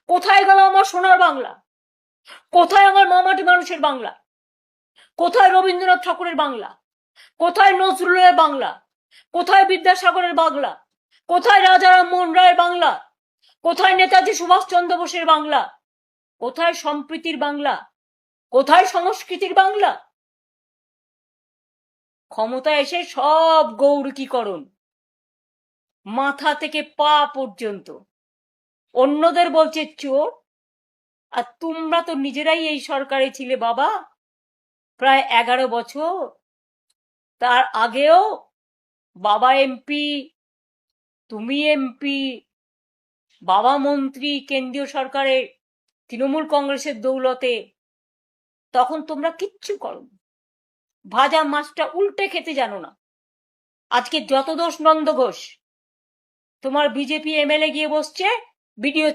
কোথায় গেল আমার সোনার বাংলা? কোথায় আমার মামাটি মানুষের বাংলা? কোথায় রবীন্দ্রনাথ ঠাকুরের বাংলা? কোথায় নজরুলের বাংলা? কোথায় বিদ্যাসাগরের বাংলা? কোথায় রাজা রামমোহন রায়ের বাংলা? কোথায় নেতাজি সুভাষচন্দ্র বোসের বাংলা? কোথায় সম্প্রীতির বাংলা? কোথায় সংস্কৃতির বাংলা? ক্ষমতা এসে সব গৌরীকরণ, মাথা থেকে পা পর্যন্ত। অন্যদের বলছে চোর, আর তোমরা তো নিজেরাই এই সরকারে ছিলে বাবা প্রায় 11 বছর। তার আগেও বাবা এমপি, তুমি এমপি, বাবা মন্ত্রী কেন্দ্রীয় সরকারে তৃণমূল কংগ্রেসের দৌলতে। তখন তোমরা কিচ্ছু করো, ভাজা মাছটা উল্টে খেতে জানো না। আজকে যত দোষ নন্দ ঘোষ, তোমার বিজেপি এমএলএ গিয়ে বসছে ভিডিও